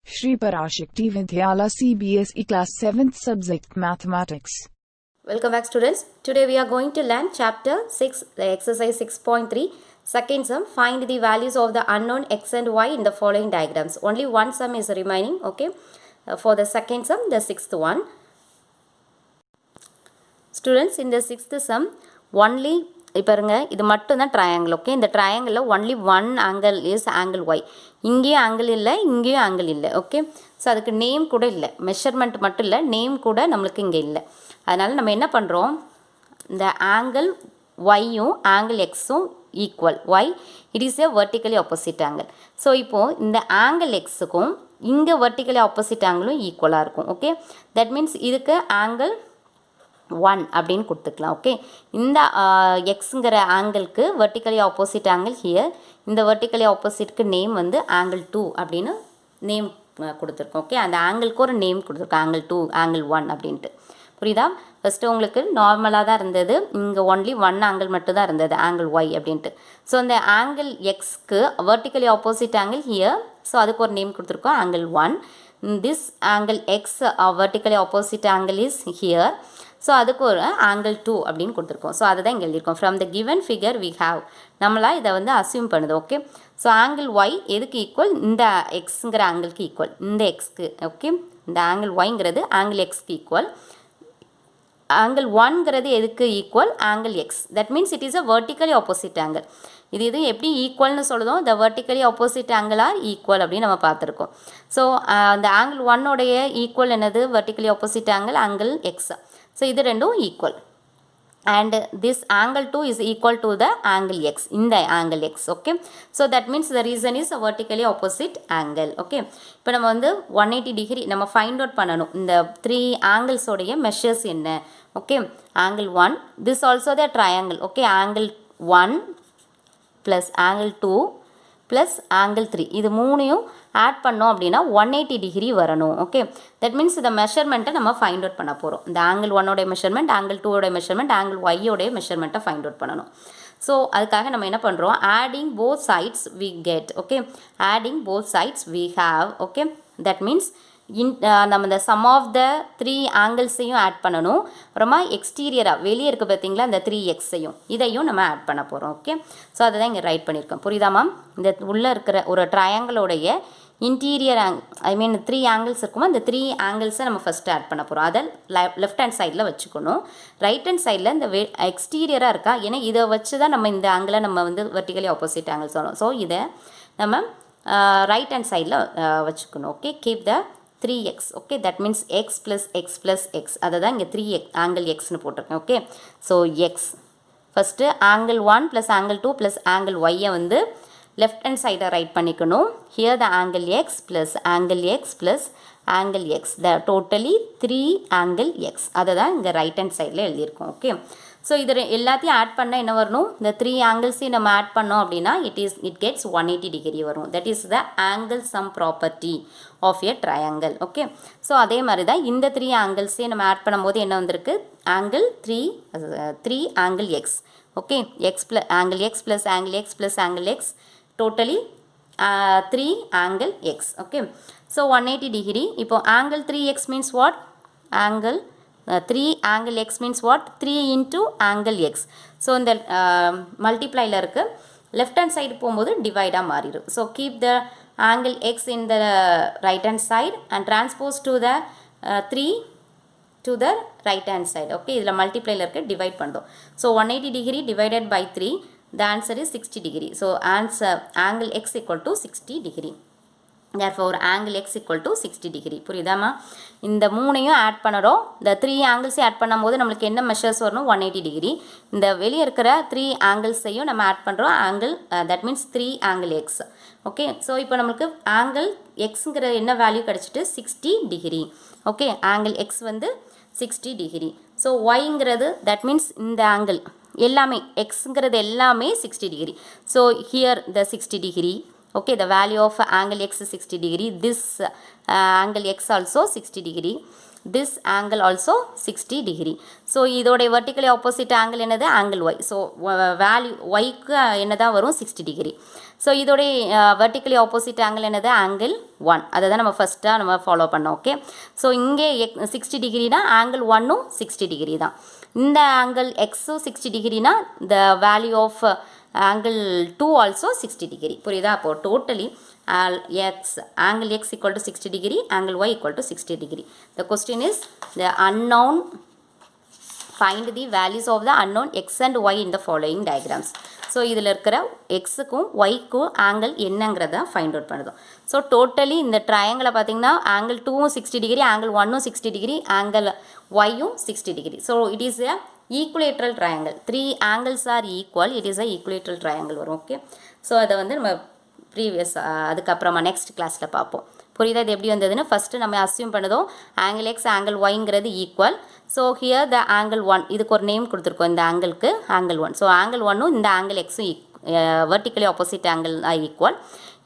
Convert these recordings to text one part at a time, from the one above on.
Shri Parashakti Vidyala CBSE Class 7th Subject Mathematics. Welcome back students. Today we are going to learn chapter 6, the exercise 6.3. Second sum, find the values of the unknown x and y in the following diagrams. Only one sum is remaining, okay. For the second sum, the sixth one. Students, in the sixth sum, only பாருங்க இது மட்டும் தான் triangle okay இந்த ட்ரையாங்கிளில் only one angle is angle Y இங்கேயும் angle இல்லை இங்கேயும் angle இல்லை ஓகே ஸோ அதுக்கு நேம் கூட இல்லை மெஷர்மெண்ட் மட்டும் இல்லை நேம் கூட நம்மளுக்கு இங்கே இல்லை அதனால் நம்ம என்ன பண்ணுறோம் இந்த ஆங்கிள் ஒய்யும் ஆங்கிள் எக்ஸும் equal why it is a vertically opposite angle so இப்போது இந்த ஆங்கிள் எக்ஸுக்கும் இங்கே வெர்டிக்கலி ஆப்போசிட் ஆங்கிளும் ஈக்குவலாக இருக்கும் ஓகே தட் மீன்ஸ் இதுக்கு ஆங்கிள் 1 அப்படின்னு கொடுத்துக்கலாம் ஓகே இந்த எக்ஸுங்கிற ஆங்கிளுக்கு வெர்டிக்கலி ஆப்போசிட் ஆங்கிள் ஹியர் இந்த வெர்டிக்கலி ஆப்போசிட்க்கு நேம் வந்து ஆங்கிள் 2 அப்படின்னு நேம் கொடுத்துருக்கோம் ஓகே அந்த ஆங்கிளுக்கு ஒரு நேம் கொடுத்துருக்கோம் ஆங்கிள் 2 ஆங்கிள் 1 அப்படின்ட்டு புரியுதா ஃபஸ்ட்டு உங்களுக்கு நார்மலாக தான் இருந்தது இங்கே ஒன்லி ஒன் ஆங்கிள் மட்டும் தான் இருந்தது ஆங்கிள் ஒய் அப்படின்ட்டு ஸோ இந்த ஆங்கிள் எக்ஸ்க்கு vertically opposite angle here so அதுக்கு ஒரு நேம் கொடுத்துருக்கோம் angle 1 this angle X vertically opposite angle is here so அதுக்கு ஒரு ஆங்கிள் 2 அப்படின்னு கொடுத்துருக்கோம் ஸோ அதை தான் இங்கே எழுதியிருக்கோம் from the given figure we have நம்மளா இதை வந்து அசியூம் பண்ணுது ஓகே ஸோ ஆங்கிள் ஒய் எதுக்கு ஈக்குவல் இந்த எக்ஸுங்கிற ஆங்கிளுக்கு ஈக்குவல் இந்த எக்ஸ்க்கு ஓகே இந்த ஆங்கிள் ஒய்ங்கிறது ஆங்கிள் எக்ஸ்க்கு ஈக்குவல் ஆங்கிள் 1ங்கிறது எதுக்கு equal angle X that means it is a vertically opposite angle இது எப்படி ஈக்குவல்னு சொல்லுதோம் the vertically opposite angle are equal அப்படின்னு நம்ம பார்த்துருக்கோம் ஸோ அந்த ஆங்கிள் 1உடைய ஈக்குவல் என்னது vertically opposite angle angle X so இது ரெண்டும் equal and this angle 2 is equal to the angle x in the angle x okay so that means the reason is a vertically opposite angle okay இப்போ நம்ம வந்து 180 degree நம்ம find out பண்ணணும் இந்த 3 angles உடைய measures என்ன okay angle 1 this also the triangle okay angle 1 plus angle 2 plus angle 3 இது மூணையும் ஆட் பண்ணோம் அப்படின்னா 180 டிகிரி வரணும் ஓகே தட் மீன்ஸ் இந்த மெஷர்மெண்ட்டை நம்ம ஃபைண்ட் அவுட் பண்ண போகிறோம் இந்த ஆங்கிள் 1உடைய மெஷர்மெண்ட் ஆங்கிள் 2உடைய மெஷர்மெண்ட் ஆங்கிள் ஒய்யோடைய மெஷர்மெண்ட்டை ஃபைண்ட் அவுட் பண்ணணும் ஸோ அதுக்காக நம்ம என்ன பண்ணுறோம் adding both sides we get okay adding both sides we have okay that means நம்ம இந்த சம் ஆஃப் த 3 ஆங்கிள்ஸையும் ஆட் பண்ணணும் அப்புறமா எக்ஸ்டீரியராக வெளியே இருக்க பார்த்தீங்களா இந்த 3 எக்ஸையும் இதையும் நம்ம ஆட் பண்ண போகிறோம் ஓகே ஸோ அதை தான் இங்கே ரைட் பண்ணியிருக்கோம் புரியுதாமா இந்த உள்ளே இருக்கிற ஒரு ட்ரையாங்கிளோடைய இன்டீரியர் ஐ மீன் 3 ஆங்கிள்ஸ் இருக்குமோ அந்த 3 ஆங்கிள்ஸை நம்ம ஃபஸ்ட்டு ஆட் பண்ண போகிறோம் அதை லெஃப்ட் ஹேண்ட் சைடில் வச்சுக்கணும் ரைட் ஹேண்ட் சைடில் இந்த எக்ஸ்டீரியராக இருக்கா ஏன்னா இதை வச்சு தான் நம்ம இந்த ஆங்கிளை நம்ம வந்து வெர்டிக்கலி ஆப்போசிட் ஆங்கிள் சொல்லணும் ஸோ இதை நம்ம ரைட் ஹேண்ட் சைடில் வச்சுக்கணும் okay keep the 3x okay that means x plus x அதை தான் இங்கே 3x ஆங்கிள் எக்ஸ்னு போட்டிருக்கேன் okay so X first angle 1 plus angle 2 plus angle ஒய்யை வந்து லெஃப்ட் ஹேண்ட் சைடை ரைட் பண்ணிக்கணும் here the angle X plus angle X plus angle X the totally 3 angle X அதை தான் இங்கே ரைட் ஹேண்ட் சைடில் எழுதியிருக்கோம் ஓகே ஸோ இது எல்லாத்தையும் ஆட் பண்ணால் என்ன வரணும் இந்த 3 ஆங்கிள்ஸையும் நம்ம ஆட் பண்ணோம் அப்படின்னா இட் கெட்ஸ் 180 டிகிரி வரும் that is the angle sum property of a triangle okay so அதே மாதிரி தான் இந்த 3 ஆங்கிள்ஸையும் நம்ம ஆட் பண்ணும்போது என்ன வந்திருக்கு angle 3 angle X okay X plus angle X plus angle X plus angle X totally 3 angle X okay so 180 degree இப்போ angle 3x means what angle 3 angle x means what 3 into angle x so இந்த மல்டிப்ளைல இருக்கு left hand side போகும்போது டிவைடாக மாறிடும் so keep the angle x in the right hand side and transpose to the 3 to the right hand side okay இதில் மல்டிப்ளைல இருக்கு divide பண்ணுறோம் so 180 degree divided by 3 the answer is 60 degree so answer angle x equal to 60 degree therefore angle x equal to 60 degree புரியுதாமா இந்த மூணையும் add பண்ணுறோம் இந்த 3 ஆங்கிள்ஸையும் ஆட் பண்ணும்போது நம்மளுக்கு என்ன மெஷர்ஸ் வரணும் 180 டிகிரி இந்த வெளியே இருக்கிற 3 ஆங்கிள்ஸையும் நம்ம ஆட் பண்ணுறோம் angle that means 3 angle X okay so இப்போ நம்மளுக்கு ஆங்கிள் எக்ஸுங்கிற என்ன வேல்யூ கிடச்சிட்டு 60 டிகிரி ஓகே ஆங்கிள் எக்ஸ் வந்து 60 டிகிரி ஸோ ஒய்ங்கிறது தட் மீன்ஸ் இந்த ஆங்கிள் எல்லாமே எக்ஸுங்கிறது எல்லாமே 60 degree so here the 60 degree okay the value of angle x is 60 degree this angle x also 60 degree this angle also 60 degree. So இதோடைய vertically opposite angle என்னது angle y. So value yக்கு என்னதான் வரும் 60 degree. So இதோடைய vertically opposite angle என்னது angle 1. அதை தான் நம்ம ஃபஸ்ட்டாக நம்ம ஃபாலோ பண்ணோம். ஓகே, ஸோ இங்கே 60 டிகிரினா angle 1ம் 60 டிகிரி தான். இந்த angle xும் 60 டிகிரினா the value of angle 2 also 60 degree. புரியுதா? அப்போ totally angle x equal to 60 degree, angle y equal to 60 degree. The question is the unknown, find the values of the unknown x and y in the following diagrams. So இதில் இருக்கிற எக்ஸுக்கும் ஒய்க்கும் angle என்னங்கிறத find out பண்ணுறோம். So totally இந்த ட்ரையாங்கிளை பார்த்தீங்கன்னா angle 2ம் 60 டிகிரி, ஆங்கிள் 1ம் 60 டிகிரி, ஆங்கிள் ஒய்யும் 60 degree. So it is a equilateral triangle. 3 angles are equal, it is a equilateral triangle வரும். ஓகே, ஸோ அதை வந்து நம்ம ப்ரீவியஸ் அதுக்கப்புறமா நெக்ஸ்ட் கிளாஸில் பார்ப்போம். புரியுதா? இது எப்படி வந்ததுன்னு ஃபஸ்ட்டு நம்ம அஸ்யூம் பண்ணதும் ஆங்கிள் எக்ஸ் ஆங்கிள் ஒய்ங்கிறது equal. So here the angle 1, இதுக்கு ஒரு நேம் கொடுத்துருக்கோம் இந்த ஆங்கிளுக்கு, ஆங்கிள் 1. ஸோ ஆங்கிள் 1ம் இந்த ஆங்கிள் எக்ஸும் வெர்டிக்கலி ஆப்போசிட் ஆங்கிள் ஈக்குவல்.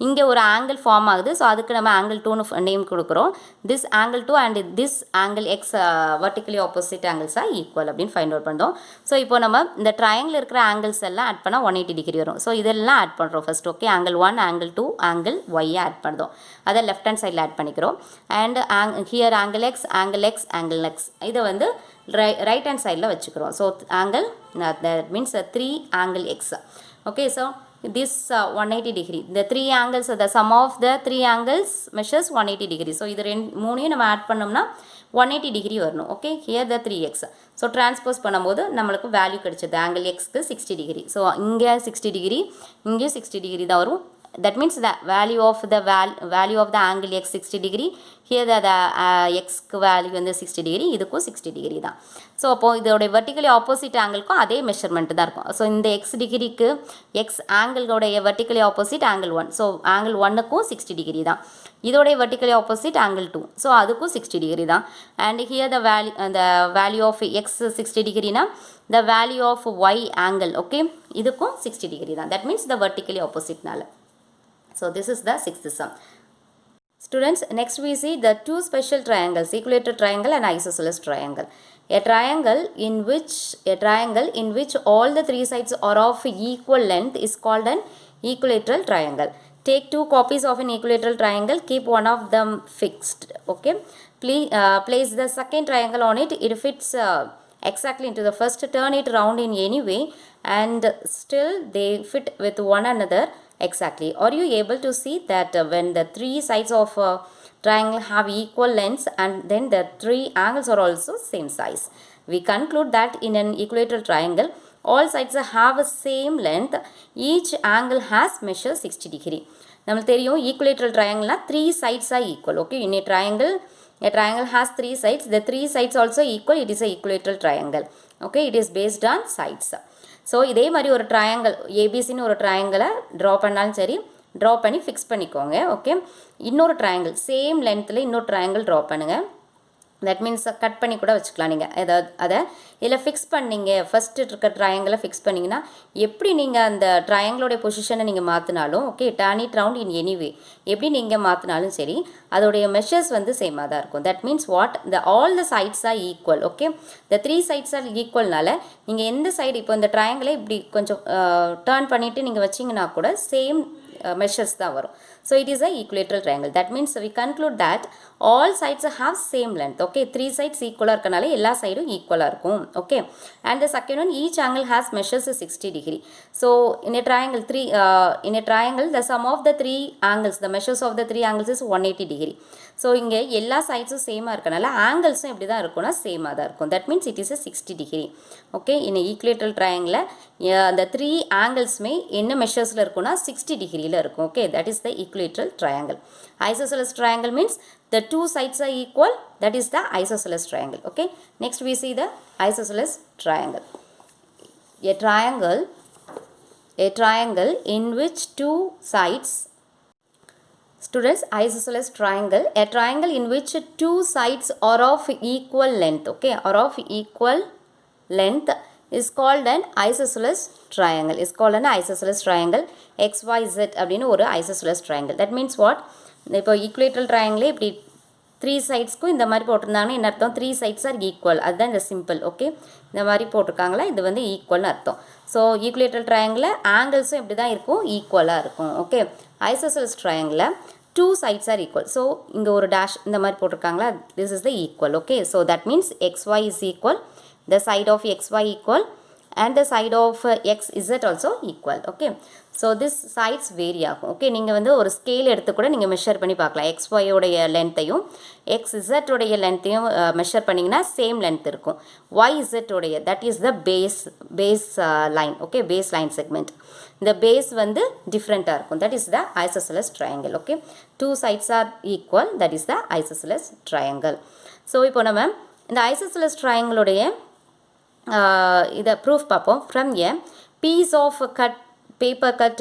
இங்கே ஒரு ஆங்கிள் ஃபார்ம் ஆகுது. ஸோ அதுக்கு நம்ம ஆங்கிள் 2ன்னு நேம் கொடுக்குறோம். This angle 2 and this angle X vertically opposite angles are equal அப்படின்னு ஃபைண்ட் அவுட் பண்ணுறோம். ஸோ இப்போ நம்ம இந்த ட்ரையாங்கிள் இருக்கிற ஆங்கிள்ஸ் எல்லாம் ஆட் பண்ணால் 180 டிகிரி வரும். ஸோ இதெல்லாம் ஆட் பண்ணுறோம் first. Okay, angle 1, angle 2, angle ஒய்யை ஆட் பண்ணுறோம். அதை லெஃப்ட் ஹேண்ட் சைடில் ஆட் பண்ணிக்கிறோம். And here angle X, angle X, angle X, இதை வந்து ரைட் ஹேண்ட் சைடில் வச்சுக்கிறோம். So angle that means 3 angle X. Okay, so this 180 degree, the 3 angles, the sum of the 3 angles measures 180 degree. So இது மூணையும் நம்ம add பண்ணோம்னா 180 degree வரணும். Okay, here the 3x. So transpose பண்ணும்போது நம்மளுக்கு வேல்யூ கிடைச்சது ஆங்கிள் எக்ஸ்க்கு 60 டிகிரி. ஸோ இங்கே 60 degree, இங்கேயும் 60 டிகிரி தான் வரும். That means the value of the angle x 60 degree, here the x value வந்து 60 degree, இதுக்கும் 60 degree தான். ஸோ அப்போது இதோட வெர்டிக்கலி ஆப்போசிட் ஆங்கிளுக்கும் அதே மெஷர்மெண்ட் தான் இருக்கும். ஸோ இந்த x டிகிரிக்கு எக்ஸ் ஆங்கிளோடைய vertically opposite angle 1. So angle 1க்கும் 60 டிகிரி தான். இதோடைய வெர்டிக்கலி ஆப்போசிட் ஆங்கிள் 2. ஸோ அதுக்கும் 60 டிகிரி தான். And here the value of X 60 டிகிரினா the value of y angle, okay, இதுக்கும் 60 டிகிரி தான். தட் மீன்ஸ் த வெர்டிக்கலி ஆப்போசிட்னால. So this is the sixth sum. Students, next we see the two special triangles, equilateral triangle and isosceles triangle. A triangle in which all the three sides are of equal length is called an equilateral triangle. Take 2 copies of an equilateral triangle, keep one of them fixed. Okay, please place the second triangle on it. It fits exactly into the first. Turn it round in any way and still they fit with one another exactly. Are you able to see that when the 3 sides of a triangle have equal lengths and then the 3 angles are also same size? We conclude that in an equilateral triangle, all sides have the same length. Each angle has measure 60 degree. நம்மளுக்கு தெரியும் equilateral triangle 3 sides are equal. Okay, in a triangle has 3 sides. The 3 sides also equal. It is a equilateral triangle. Okay, it is based on sides. So இதே மாதிரி ஒரு triangle ஏபிசின்னு ஒரு ட்ரையாங்கிளை draw பண்ணாலும் சரி, draw பண்ணி fix பண்ணிக்கோங்க. Okay, இன்னொரு triangle same லென்த்தில் இன்னொரு ட்ரையாங்கிள் ட்ரா பண்ணுங்கள். தட் மீன்ஸ் கட் பண்ணி கூட வச்சுக்கலாம் நீங்கள். அதை இதில் ஃபிக்ஸ் பண்ணிங்க, ஃபஸ்ட்டு இருக்க ட்ரையாங்கிளை ஃபிக்ஸ் பண்ணிங்கன்னா எப்படி நீங்கள் அந்த ட்ரையாங்கிளோடைய பொசிஷனை நீங்கள் மாற்றினாலும், okay, turn it round in anyway, எப்படி நீங்கள் மாற்றினாலும் சரி அதோடைய மெஷர்ஸ் வந்து சேமாக தான் இருக்கும். That means what, all the sides are equal. Okay, the 3 sides are ஈக்குவல்னால நீங்கள் எந்த சைடு இப்போ இந்த ட்ரையாங்கிளை இப்படி கொஞ்சம் டர்ன் பண்ணிவிட்டு நீங்கள் வச்சிங்கன்னா கூட சேம் measures தான் வரும். So it is a equilateral triangle. That means we conclude that all sides have same length. Okay, 3 sides equal இருக்கனால எல்லா சைடும் ஈக்குவலாக இருக்கும். Okay, and the second one, each angle has measures 60 degree. So in a triangle the sum of the 3 angles, the measures of the 3 angles is 180 degree. So இங்கே எல்லா சைட்ஸும் சேமாக இருக்கனால ஆங்கிள்ஸும் எப்படி தான் இருக்கும்னா சேமாக தான் இருக்கும். That means it is 60 degree. Okay, இந்த ஈக்குலேட்டரல் ட்ரையாங்கிளில் அந்த 3 ஆங்கிள்ஸுமே என்ன மெஷர்ஸில் இருக்கும்னா 60 டிகிரியில் இருக்கும். Okay, that is the equilateral triangle. Isosceles triangle means the 2 sides are equal. That is the isosceles triangle. Okay, next we see the isosceles triangle. A triangle in which 2 sides, students, isosceles triangle, a triangle in which 2 sides are of equal length, okay, are of equal length is called an isosceles triangle. Is called an isosceles triangle. XYZ அப்படினு ஒரு isosceles triangle. That means what? இப்போ equilateral triangle இப்படி three சைட்ஸ்க்கும் இந்த மாதிரி போட்டிருந்தாங்கன்னா என்ன அர்த்தம், three sides are equal, அதுதான் இந்த சிம்பிள். ஓகே, இந்த மாதிரி போட்டிருக்காங்களா, இது வந்து ஈக்குவல்னு அர்த்தம். ஸோ ஈக்குலேட்டரல் ட்ரையாங்கிளில் ஆங்கிள்ஸும் இப்படி தான் இருக்கும், ஈக்குவலாக இருக்கும். ஓகே, ஐசோசெலஸ் ட்ரையாங்கிளில் two sides are equal. So இங்கே ஒரு டேஷ் இந்த மாதிரி போட்டிருக்காங்களா, this is the equal. Okay, so that means xy is equal, the side of xy equal and the side of xz also equal. Okay, so this sides vary ஆகும். Okay, நீங்கள் வந்து ஒரு scale எடுத்து கூட நீங்கள் மெஷர் பண்ணி பார்க்கலாம். xy உடைய லென்த்தையும் xz உடைய லென்த்தையும் மெஷர் பண்ணிங்கன்னா சேம் லென்த் இருக்கும். yz உடைய that is the base line. Okay, base line segment. இந்த பேஸ் வந்து டிஃப்ரெண்ட்டாக இருக்கும். That is the isosceles triangle. Okay, two sides are equal, that is the isosceles triangle. So இப்போ நம்ம இந்த ஐசோசெலஸ் ட்ரையாங்கிளுடைய இதை ப்ரூஃப் பார்ப்போம். From a piece of paper cut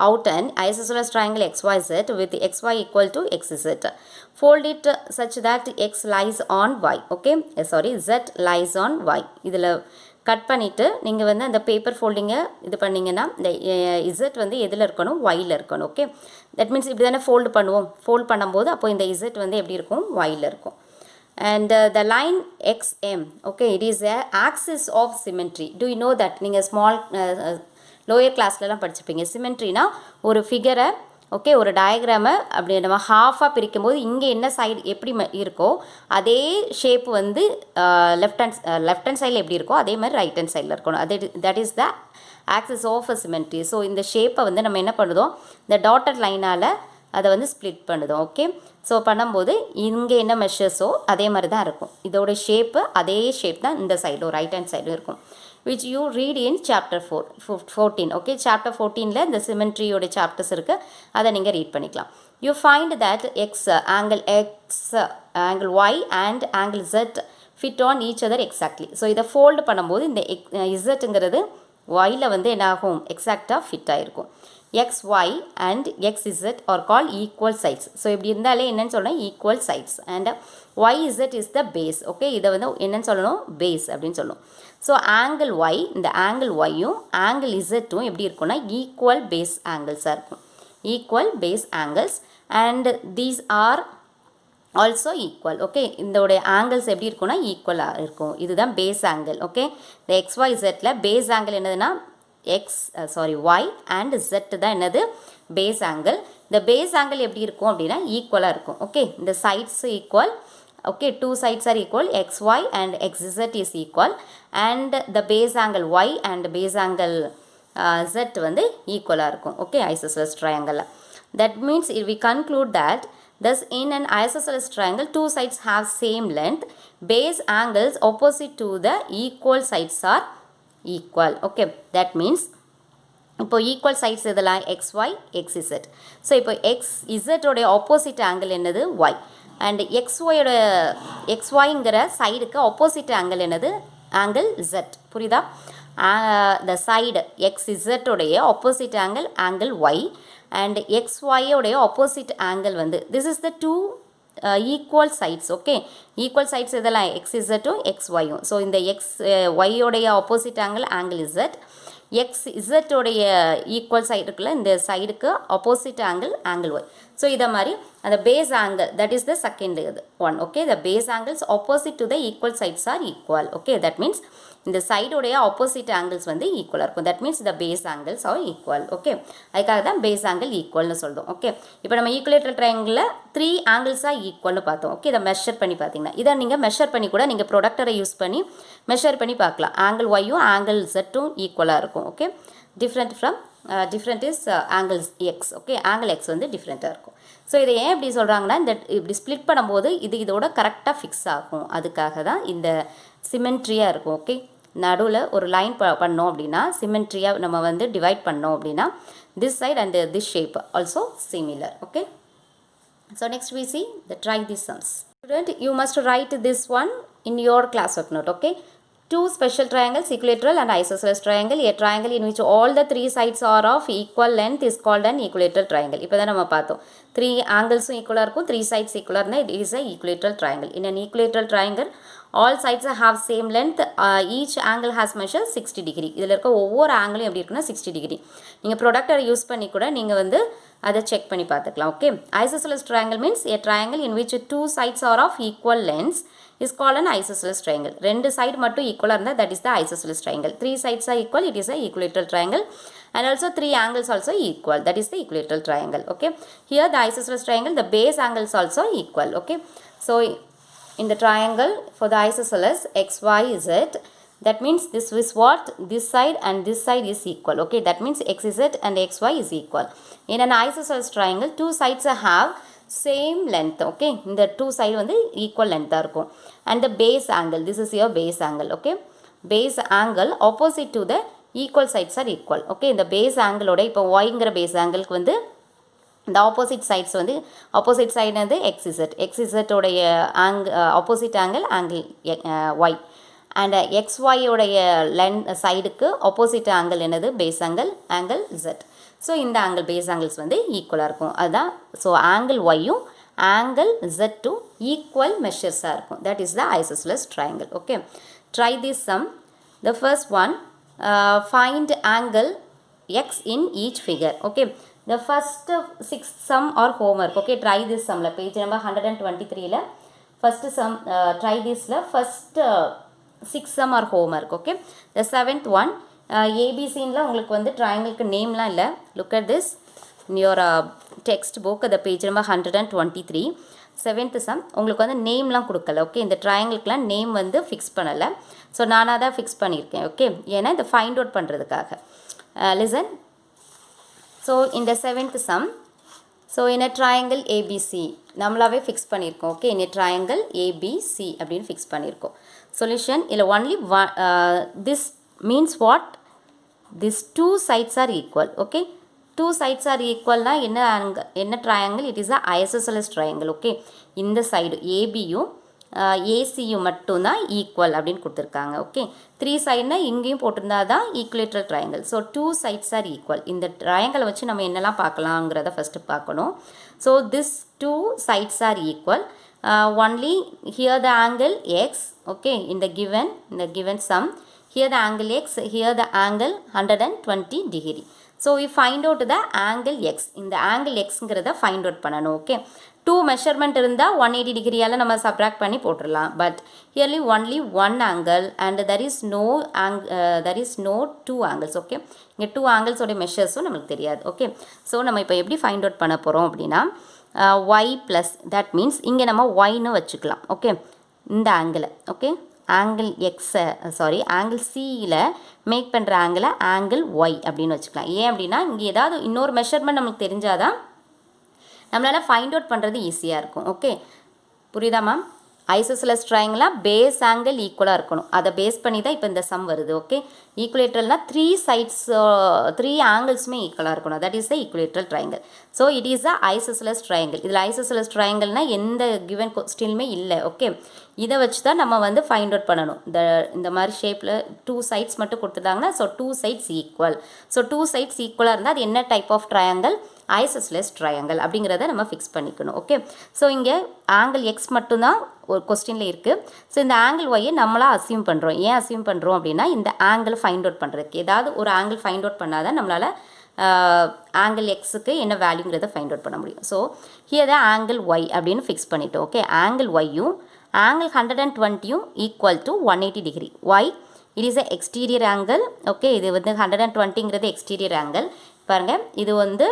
out an isosceles triangle xyz with xy equal to xz. Fold it such that x lies on y. Okay, z lies on y. இதில் cut பண்ணிவிட்டு நீங்கள் வந்து அந்த paper ஃபோல்டிங்கை இது பண்ணிங்கன்னா இந்த Z வந்து எதில் இருக்கணும், ஒயில் இருக்கணும். ஓகே, தட் மீன்ஸ் இப்படி தானே ஃபோல்டு பண்ணுவோம். ஃபோல்ட் பண்ணும்போது அப்போ இந்த இசட் வந்து எப்படி இருக்கும், ஒயில் இருக்கும். And the line xm, okay, it is a axis of symmetry. Do you know that? நீங்கள் ஸ்மால் லோயர் கிளாஸ்லலாம் படிச்சுப்பீங்க. சிமெண்ட்ரினா ஒரு ஃபிகரை, ஓகே, ஒரு டயக்ராமை அப்படி நம்ம ஹாஃபாக பிரிக்கும் போது இங்கே என்ன சைடு எப்படி இருக்கோ அதே ஷேப் வந்து லெஃப்ட் ஹேண்ட் சைடில் எப்படி இருக்கோ அதே மாதிரி ரைட் ஹேண்ட் சைடில் இருக்கணும். அது that is the axis of symmetry. So இந்த ஷேப்பை வந்து நம்ம என்ன பண்ணுறோம், இந்த டாட்டட் லைனால் அதை வந்து ஸ்ப்ளிட் பண்ணுதோம். ஓகே, ஸோ பண்ணும்போது இங்கே என்ன மெஷர்ஸோ அதே மாதிரி தான் இருக்கும். இதோட ஷேப்பு அதே ஷேப் தான் இந்த சைடும் ரைட் ஹேண்ட் சைடும் இருக்கும். which you read in chapter 14. Okay, chapter 14ல இந்த சிமெண்ட்ரியோட சாப்டர்ஸ் இருக்குது, அதை நீங்கள் ரீட் பண்ணிக்கலாம். You find that angle y and angle z fit on each other exactly. So இதை ஃபோல்டு பண்ணும்போது இந்த zங்கிறது yல வந்து என்ன ஆகும், எக்ஸாக்டாக ஃபிட் ஆகிருக்கும். xy and xz are called equal sides. So இப்படி இருந்தாலே என்னன்னு சொல்லணும், equal sides. And yz is the base. Okay, இதை வந்து என்னன்னு சொல்லணும், பேஸ் அப்படின்னு சொல்லணும். ஸோ ஆங்கிள் y, இந்த ஆங்கிள் ஒய்யும் ஆங்கிள் இசட்டும் எப்படி இருக்கும்னா ஈக்குவல் பேஸ் ஆங்கிள்ஸாக இருக்கும். Equal base angles and these are also equal. Okay, இதோடைய ஆங்கிள்ஸ் எப்படி இருக்கும்னா ஈக்குவலாக இருக்கும். இதுதான் பேஸ் ஆங்கிள். ஓகே, இந்த XYZல பேஸ் ஆங்கிள் என்னதுன்னா ஒய் அண்ட் Z தான் என்னது, பேஸ் ஆங்கிள். இந்த பேஸ் ஆங்கிள் எப்படி இருக்கும் அப்படின்னா ஈக்குவலாக இருக்கும். ஓகே, இந்த sides equal. Okay, two sides are equal, xy and xz is equal, and the base angle y and base angle z வந்து ஈக்குவலாக இருக்கும். Okay, isosceles triangle. That means if we conclude that thus in an isosceles triangle two sides have same length, base angles opposite to the equal sides are equal. Okay, that means இப்போ equal sides இதெல்லாம் xy xz. So இப்போ xz உடைய opposite angle என்னது, y. And xyங்கிற சைடுக்கு opposite angle என்னது, angle z. புரியுதா? the side xz உடைய opposite angle angle y and xy உடைய ஆப்போசிட் ஆங்கிள் வந்து this is the two equal sides. Okay, equal sides இதெல்லாம் xzம் xyயும். ஸோ இந்த y உடைய opposite angle angle z, xz உடைய ஈக்குவல் சைடு இருக்குல்ல, இந்த சைடுக்கு opposite angle angle Y. So இதை மாதிரி அந்த base angle that is the second one. Okay, the base angles opposite to the equal sides are equal. Okay, that means இந்த சைடுடைய opposite angles வந்து ஈக்குவலாக இருக்கும். That means the base angles are equal. Okay, அதுக்காக தான் phase angle ஈக்குவல்னு சொல்லுவோம். Okay, இப்போ நம்ம ஈக்குவலேட்டர் ட்ரையாங்கிளில் 3 ஆங்கிள்ஸாக ஈக்குவல்னு பார்த்தோம். ஓகே, இதை மெஷர் பண்ணி பார்த்தீங்கன்னா இதை நீங்கள் மெஷர் பண்ணி கூட நீங்கள் ப்ரொடக்டரை யூஸ் பண்ணி மெஷர் பண்ணி பார்க்கலாம். ஆங்கிள் ஒய்யும் ஆங்கிள் ஜெட்டும் ஈக்குவலாக இருக்கும். Okay, different is angles X. Okay, angle X வந்து டிஃப்ரெண்ட்டாக இருக்கும். ஸோ இதை ஏன் இப்படி சொல்கிறாங்கன்னா இந்த இப்படி ஸ்ப்ளிட் பண்ணும்போது இதோட கரெக்டாக ஃபிக்ஸ் ஆகும். அதுக்காக தான் இந்த சிமெண்ட்ரியாக இருக்கும். ஓகே, நடுவில் ஒரு லைன் பண்ணோம் அப்படின்னா சிமெண்ட்ரியாக நம்ம வந்து டிவைட் பண்ணோம் அப்படின்னா this side and this shape also similar. Okay, so next we see the try these sums. Student, you must write this one in your classwork note. Okay, two special triangles, equilateral and isosceles triangle. A triangle in which all the 3 sides are of equal length is called an equilateral triangle. இப்போ தான் நம்ம பார்த்தோம் 3 angles ஈக்குவலாக இருக்கும், 3 sides ஈக்குவலாக இருந்தால் it is a equilateral triangle. In an equilateral triangle all sides have same length, each angle has measured 60 degree. இதில் இருக்க ஒவ்வொரு ஆங்கிளும் எப்படி இருக்குன்னா 60 degree. நீங்கள் ப்ரொடக்டர் யூஸ் பண்ணி கூட நீங்கள் வந்து அதை செக் பண்ணி பார்த்துக்கலாம். Okay, isosceles triangle means a triangle in which two sides are of equal lengths is called an isosceles triangle. ரெண்டு சைடு மட்டும் ஈக்குவலாக இருந்தால் that is the isosceles triangle. Three sides are equal, it is a equilateral triangle. And also three angles also equal, that is the equilateral triangle. Okay, here the isosceles triangle, the base angles also equal. Okay, so in the triangle for the isosceles xyz, that means this is what, this side and this side is equal. Okay, that means xz and xy is equal. In an isosceles triangle, two sides have same length. Okay, the two sides வந்து equal length இருக்கும். And the base angle, this is your base angle. Okay, base angle opposite to the equal sides are equal. Okay, இந்த base angle ஓட இப்போ yங்கிற base angle-க்கு வந்து இந்த opposite sides வந்து opposite side வந்து xz உடைய opposite angle y, and xy உடைய சைடுக்கு ஆப்போசிட் ஆங்கிள் என்னது பேஸ் ஆங்கிள் z. ஸோ இந்த ஆங்கிள் பேஸ் ஆங்கிள்ஸ் வந்து ஈக்குவலாக இருக்கும். அதுதான் ஸோ ஆங்கிள் ஒய்யும் ஆங்கிள் z2 ஈக்குவல் மெஷர்ஸாக இருக்கும். That is the isosceles triangle. Okay, try this sum. The first one, find angle x in each figure. Okay, the first sixth sum or homework. Okay, try this sum la page number 123 la first sum, try this la first sixth sum or homework. Okay, the seventh one, abc la உங்களுக்கு வந்து triangle க்கு name லாம் இல்ல. Look at this in your text book, the page number 123. Seventh sum உங்களுக்கு வந்து நேம்லாம் கொடுக்கல. Okay, இந்த ட்ரையாங்கிள்க்குலாம் நேம் வந்து ஃபிக்ஸ் பண்ணலை. ஸோ நானாக தான் ஃபிக்ஸ் பண்ணியிருக்கேன். ஓகே, ஏன்னா இதை ஃபைண்ட் அவுட் பண்ணுறதுக்காக. லிசன். ஸோ இந்த seventh sum, so in a triangle ABC நம்மளாவே ஃபிக்ஸ் பண்ணியிருக்கோம். Okay, in a triangle ABC அப்படின்னு ஃபிக்ஸ் பண்ணியிருக்கோம். சொல்யூஷன் இல்லை only this means what, this two sides are equal. Okay, two sides are equal na என்ன triangle, it is a isosceles triangle. Okay, இந்த side ஏபியும் ஏசியும் மட்டும்தான் equal அப்படின்னு கொடுத்துருக்காங்க. Okay, three சைடுனா இங்கேயும் போட்டிருந்தா தான் equilateral triangle. So two sides are equal. இந்த ட்ரையாங்கிளை வச்சு நம்ம என்னெல்லாம் பார்க்கலாங்கிறத ஃபஸ்ட்டு பார்க்கணும். So this two sides are equal. Only here the angle X. Okay, இந்த given sum, here the angle x, here the angle 120 degree. So we find out the angle x. இந்த angle xங்கிறத find out பண்ணணும். Okay, two measurement இருந்தால் 180 டிகிரியால் நம்ம subtract பண்ணி போட்டுடலாம். But ஹியர்லி only one angle and there is no two angles. Okay, இங்கே டூ ஆங்கிள்ஸோடைய மெஷர்ஸும் நம்மளுக்கு தெரியாது. ஓகே, ஸோ நம்ம இப்போ எப்படி ஃபைண்ட் அவுட் பண்ண போகிறோம் அப்படின்னா y ப்ளஸ் தட் மீன்ஸ் இங்கே நம்ம ஒய்னு வச்சுக்கலாம். ஓகே, இந்த ஆங்கிளை. ஓகே, ஆங்கிள் எக்ஸை ஆங்கிள் சியில் மேக் பண்ணுற ஆங்கிளை ஆங்கிள் ஒய் அப்படின்னு வச்சுக்கலாம். ஏன் அப்படின்னா இங்கே ஏதாவது இன்னொரு மெஷர்மெண்ட் நம்மளுக்கு தெரிஞ்சாதான் நம்மளால் ஃபைண்ட் அவுட் பண்ணுறது ஈஸியாக இருக்கும். ஓகே, புரியுதா மேம்? ஐசோசெலஸ் ட்ரையாங்கிளாக பேஸ் ஆங்கிள் ஈக்குவலாக இருக்கணும். அதை பேஸ் பண்ணி தான் இப்போ இந்த சம் வருது. ஓகே, ஈக்குலேட்ரல்னால் த்ரீ ஆங்கிள்ஸுமே ஈக்குவலாக இருக்கணும். That is the equilateral triangle. So it is a isosceles triangle. இதில் ஐசோசெலஸ் ட்ரையாங்கிள்னால் எந்த கிவன் கொஸ்டினுமே இல்லை. ஓகே, இதை வச்சு தான் நம்ம வந்து ஃபைண்ட் அவுட் பண்ணணும். இந்த மாதிரி ஷேப்பில் டூ சைட்ஸ் மட்டும் கொடுத்துட்டாங்கன்னா so two sides equal. So two sides ஈக்குவலாக இருந்தால் அது என்ன type of triangle, isosceles triangle அப்படிங்கிறத நம்ம ஃபிக்ஸ் பண்ணிக்கணும். ஓகே, ஸோ இங்கே ஆங்கிள் எக்ஸ் மட்டும்தான் ஒரு கொஸ்டினில் இருக்குது. ஸோ இந்த ஆங்கிள் ஒய்யை நம்மளாக அசியூம் பண்ணுறோம். ஏன் அசியூம் பண்ணுறோம் அப்படின்னா இந்த ஆங்கிள் ஃபைண்ட் அவுட் பண்ணுறதுக்கு ஏதாவது ஒரு ஆங்கிள் ஃபைண்ட் அவுட் பண்ணால் தான் நம்மளால் ஆங்கிள் எக்ஸுக்கு என்ன வேல்யூங்கிறத ஃபைண்ட் அவுட் பண்ண முடியும். ஸோ ஹியர் தான் ஆங்கிள் ஒய் அப்படின்னு ஃபிக்ஸ் பண்ணிட்டோம். ஓகே, ஆங்கிள் ஒய்யும் ஆங்கிள் 120யும் ஈக்குவல் டு 180 டிகிரி. Why it is a exterior angle. Okay, இது வந்து 120ங்கிறது எக்ஸ்டீரியர் ஆங்கிள். பாருங்கள், இது வந்து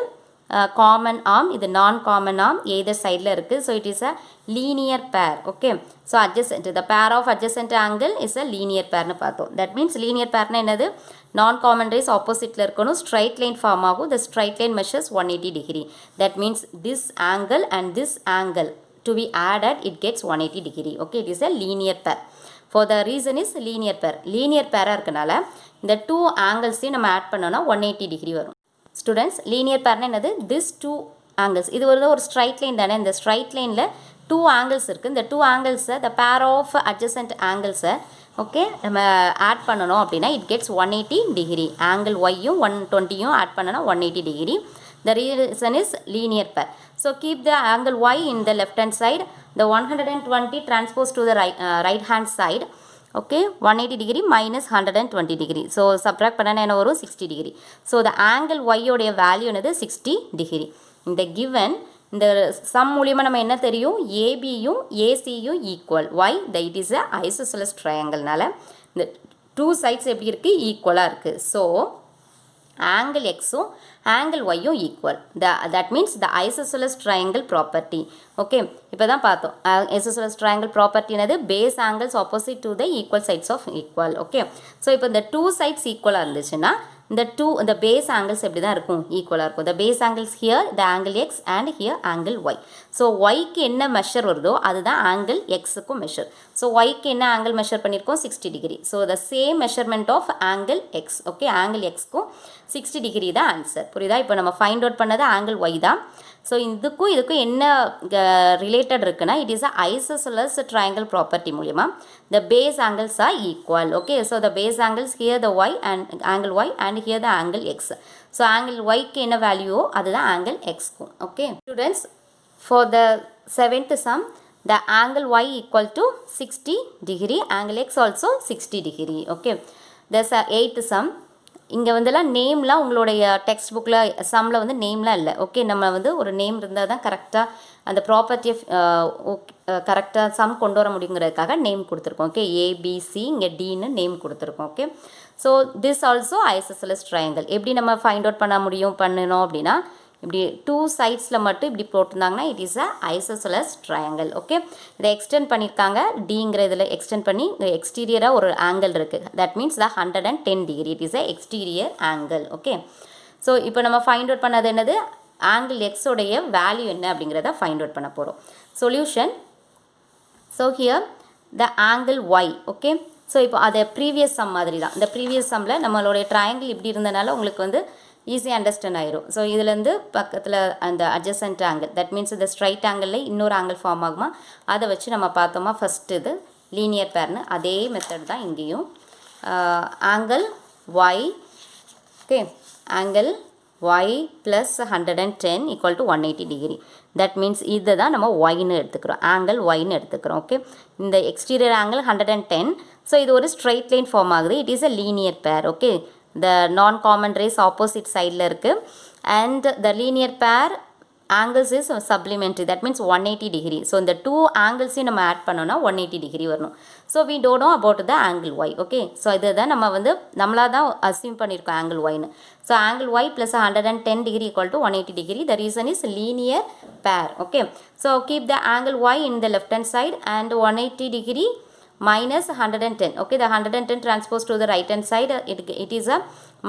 காமன் ஆர்ம், இது நான் காமன் ஆர்ம் எய்தர் சைடில் இருக்குது. So it is a linear பேர். Okay, so adjacent, the pair of adjacent angle is a linear pairனு பார்த்தோம். தட் மீன்ஸ் லீனியர் பேர்னா என்னது, நான் காமன் ரேஸ் ஆப்போசிட்டில் இருக்கணும், ஸ்ட்ரைட் லைன் ஃபார்ம் ஆகும். the straight line measures 180 degree. that means this angle and this angle to be added, it gets 180 degree. okay, it is a linear pair. for the reason is linear pair. linear pair இருக்கனால இந்த two ஆங்கிள்ஸையும் நம்ம add பண்ணோன்னா 180 degree வரும். Students, linear பேர்னா என்னது, this two angles, இது ஒரு straight line தானே. இந்த ஸ்ட்ரைட் லைனில் டூ ஆங்கிள்ஸ் இருக்குது. இந்த டூ ஆங்கிள்ஸை த பேர் ஆஃப் அட்ஜசன்ட் ஆங்கிள்ஸை ஓகே நம்ம ஆட் பண்ணணும் அப்படின்னா இட் கெட்ஸ் 180 டிகிரி. ஆங்கிள் ஒய்யும் 120யும் ஆட் பண்ணனா 180 டிகிரி. The reason is linear pair. So keep the angle y in the left hand side the 120 transpose to the right hand side. Okay, 180 degree minus 120 degree. So subtract பண்ணனா என்ன வரும் 60 degree. So the angle y உடைய value என்னது 60 degree. இந்த given இந்த some மூலியமா நம்ம என்ன தெரியும், ABயும் ACயும் equal. why that it is a isosceles triangleனால இந்த two sides எப்படி இருக்கு, ஈக்குவலா இருக்கு. So angle xும் angle yயும் equal. That means the isosceles triangle property. Okay, இப்போ தான் பார்த்தோம் isosceles triangle property என்னது, base angles opposite to the equal sides of equal. Okay, so இப்போ இந்த two sides equal இருந்துச்சுன்னா the base angles எப்படி தான் இருக்கும், ஈக்குவலாக இருக்கும். the base angles here the angle x and here angle y. so y க்கு என்ன மெஷர் வருதோ அதுதான் angle x க்கும் மெஷர். so y க்கு என்ன angle மெஷர் பண்ணியிருக்கோம் 60 degree. so the same measurement of angle x. okay, angle x க்கும் 60 degree தான் ஆன்சர். புரியுதா? இப்போ நம்ம ஃபைண்ட் அவுட் பண்ணது angle y தான். ஸோ இதுக்கும் என்ன ரிலேட்டட் இருக்குன்னா, it is a isosceles triangle property மூலிமா the base angles are equal. Okay, so the base angles here the Y and angle Y and here the angle X. So angle ஒய்க்கு என்ன வேல்யூவோ அதுதான் angle எக்ஸ்க்கும். Okay students, for the 7th sum the angle y equal to 60 degree, angle x also 60 degree. okay, there's a 8th sum. இங்கே வந்துலாம் நேம்லாம் உங்களுடைய text புக்கில் சம்மில் வந்து நேம்லாம் இல்லை. ஓகே, நம்ம வந்து ஒரு நேம் இருந்தால் தான் கரெக்டாக அந்த ப்ராப்பர்ட்டியை கரெக்டாக சம் கொண்டு வர முடியுங்கிறதுக்காக நேம் கொடுத்துருக்கோம். ஓகே, ஏபிசி இங்கே டின்னு நேம் கொடுத்துருக்கோம். Okay, so this also isosceles triangle. எப்படி நம்ம ஃபைண்ட் அவுட் பண்ணணும் அப்படின்னா, இப்படி டூ சைட்ஸில் மட்டும் இப்படி போட்டிருந்தாங்கன்னா it is a isosceles triangle. Okay, இதை எக்ஸ்டெண்ட் பண்ணியிருக்காங்க, டிங்கிற இதில் எக்ஸ்டெண்ட் பண்ணி எக்ஸ்டீரியராக ஒரு ஆங்கிள் இருக்குது. That means the 110 degree. It is a exterior angle. Okay, so இப்போ நம்ம ஃபைண்ட் அவுட் பண்ணது என்னது, ஆங்கிள் எக்ஸோடைய வேல்யூ என்ன அப்படிங்கிறத ஃபைண்ட் அவுட் பண்ண போகிறோம். Solution. So here the angle Y. Okay, so இப்போ அதை ப்ரீவியஸ் சம் மாதிரி தான். இந்த ப்ரீவியஸ் சம்மில் நம்மளுடைய ட்ரையாங்கிள் இப்படி இருந்தனால உங்களுக்கு வந்து ஈஸியாக அண்டர்ஸ்டாண்ட் ஆயிரும். ஸோ இதுலேருந்து பக்கத்தில் அந்த அட்ஜசன்ட் ஆங்கிள், தட் மீன்ஸ் இந்த ஸ்ட்ரைட் ஆங்கிளில் இன்னொரு ஆங்கிள் ஃபார்ம் ஆகுமா, அதை வச்சு நம்ம பார்த்தோமா ஃபஸ்ட்டு இது லீனியர் பேர்னு, அதே மெத்தட் தான் இங்கேயும். Angle Y. Okay, angle Y plus 110 equal to 180 degree. That means இதை தான் நம்ம ஒய்னு எடுத்துக்கிறோம், ஆங்கிள் ஒய்னு எடுத்துக்கிறோம். ஓகே, இந்த எக்ஸ்டீரியர் ஆங்கிள் 110. ஸோ இது ஒரு ஸ்ட்ரைட் லைன் ஃபார்ம் ஆகுது. இட் இஸ் அ லீனியர் பேர். Okay, the non-common rays opposite sideல இருக்கு and the linear pair angles is supplementary. that means 180 degree. so இந்த two angles நம்ம ஆட் பண்ணோம்னா 180 degree வரணும். so we don't know about the angle y. okay, so இதுதான் நம்ம வந்து நம்மளா தான் assume பண்ணியிருக்கோம் angle y னு. so angle y plus 110 degree equal to 180 degree. the reason is linear pair. okay, so keep the angle y in the left hand side and 180 degree minus 110. okay, the 110 transpose to the right hand side, it is a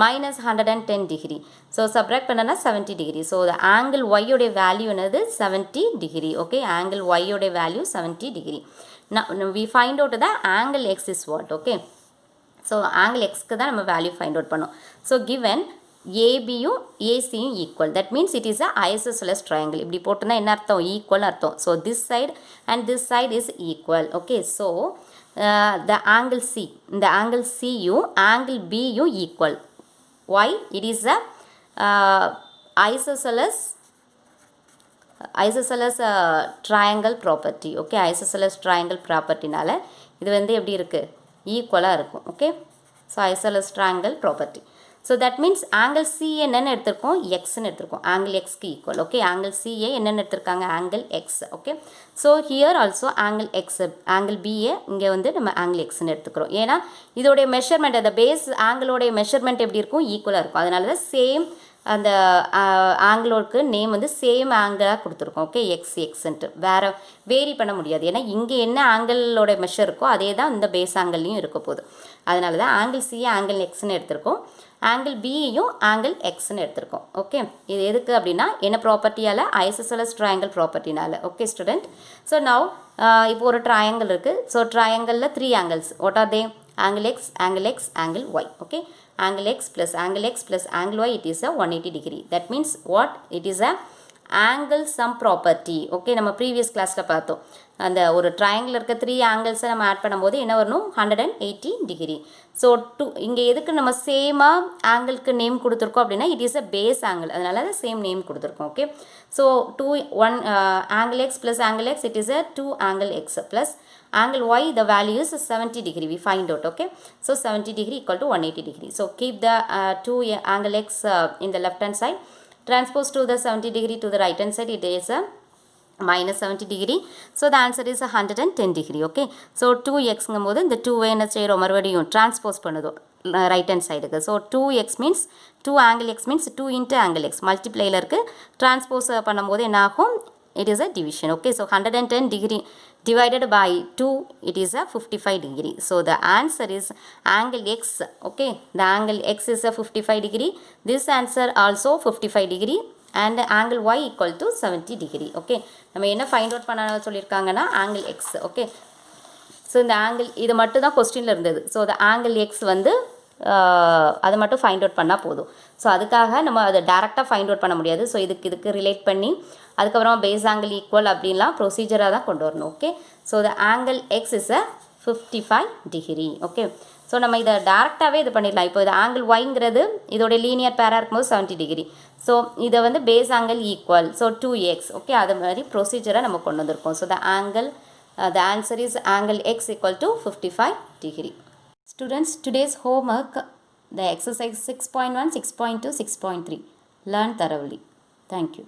minus 110 degree. so subtract பண்ணனா 70 degree. so the angle y உடைய value என்னது 70 degree. okay, angle y உடைய value 70 degree. now we find out the angle x is what. okay, so angle x க்கு தான் நம்ம value find out பண்ணோம். so given ABயும் ACயும் equal, that means it is a isosceles triangle. இப்படி போட்டுனா என்ன அர்த்தம், equal அர்த்தம். so this side and this side is equal. okay, so the angle C, இந்த angle C யும் angle B யும் equal. why? it is a isosceles triangle property. okay, isosceles triangle property நால இது வந்து எப்படி இருக்கு, ஈக்குவலாக இருக்கும். Okay, so isosceles triangle property. so that means angle C என்னென்னு எடுத்திருக்கோம், xன்னு எடுத்திருக்கோம், angle xக்கு equal. okay, angle C என்னென்னு எடுத்திருக்காங்க, angle x. okay, so here also angle x, angle B இங்கே வந்து நம்ம angle xன்னு எடுத்துக்கிறோம். ஏன்னா இதோடைய மெஷர்மெண்ட், அந்த பேஸ் ஆங்கிளோடைய மெஷர்மெண்ட் எப்படி இருக்கும், ஈக்குவலாக இருக்கும். அதனால தான் சேம் அந்த ஆங்கிளோருக்கு நேம் வந்து சேம் ஆங்கிளாக கொடுத்துருக்கோம். ஓகே, எக்ஸ்ன்ட்டு வேறு வேரி பண்ண முடியாது. ஏன்னா இங்கே என்ன ஆங்கிளோட மெஷர் இருக்கோ அதே தான் இந்த பேஸ் ஆங்கிள்லையும் இருக்க போகுது. அதனால தான் ஆங்கிள் சியை ஆங்கிள் எக்ஸ்ன்னு எடுத்திருக்கோம், ஆங்கிள் பியையும் ஆங்கிள் எக்ஸ்ன்னு எடுத்திருக்கோம். ஓகே, இது எதுக்கு அப்படின்னா என்ன ப்ராப்பர்ட்டியால், ஐசோசெலஸ் ட்ரையாங்கிள் ப்ராப்பர்ட்டினால. ஓகே ஸ்டூடெண்ட், ஸோ நவ் இப்போ ஒரு ட்ரையாங்கிள் இருக்குது. ஸோ ட்ரையாங்கிளில் 3 angles. What are they? angle x, angle x, angle y. okay, angle x plus angle y, it is a 180 degree. that means what? it is a angle sum property. Okay, நம்ம previous கிளாஸில் பார்த்தோம். அந்த ஒரு triangle இருக்க 3 ஆங்கிள்ஸை நம்ம add பண்ணும்போது என்ன வரணும், 180 டிகிரி. ஸோ இங்கே எதுக்கு நம்ம சேமாக ஆங்கிளுக்கு நேம் கொடுத்துருக்கோம் அப்படின்னா, it is a phase angle, அதனால தான் சேம் நேம் கொடுத்துருக்கோம். Okay, so 1 angle x plus angle x, it is a 2 angle x plus angle y, the value is 70 degree, we find out. Okay, so 70 degree equal to 180 degree. So keep the 2 angle x in the left hand side, transpose to the 70 degree to the right hand side, it is a minus 70 degree. So the answer is 110 degree. Okay, so 2x போது இந்த 2 என்ன செய்கிறோம், மறுபடியும் transpose பண்ணுதோம் right hand side. So 2x means 2 angle x means 2 into angle x, multiplyல இருக்கு, transpose பண்ணும்போது என்ன ஆகும், it is a division. Okay, so 110 degree divided by 2, it is a 55 degree. So the answer is angle x. Okay, the angle x is a 55 degree. This answer also 55 degree and angle y equal to 70 degree. Okay, நம்ம என்ன find out பண்ண சொல்லியிருக்காங்கன்னா angle x. Okay, so இந்த angle இது மட்டும் தான் கொஸ்டினில் இருந்தது. ஸோ the angle x வந்து அதை மட்டும் ஃபைண்ட் அவுட் பண்ணால் போதும். ஸோ அதுக்காக நம்ம அதை டேரெக்டாக ஃபைண்ட் அவுட் பண்ண முடியாது. ஸோ இதுக்கு ரிலேட் பண்ணி அதுக்கப்புறமா பேஸ் ஆங்கிள் ஈக்குவல் அப்படின்லாம் ப்ரொசீஜராக தான் கொண்டு வரணும். Okay, so the angle X is a 55 degree. Okay, so நம்ம இதை டேரெக்டாகவே இது பண்ணிடலாம். இப்போ இது ஆங்கிள் ஒய்ங்கிறது இதோடைய லீனியர் பேராக இருக்கும்போது 70 டிகிரி. ஸோ இதை வந்து phase angle equal, so 2x. Okay, அது மாதிரி ப்ரொசீஜராக நம்ம கொண்டு வந்திருக்கோம். So the answer is angle x equal to 55 degree. Students, today's homework, the exercise 6.1, 6.2, 6.3. Learn thoroughly. Thank you.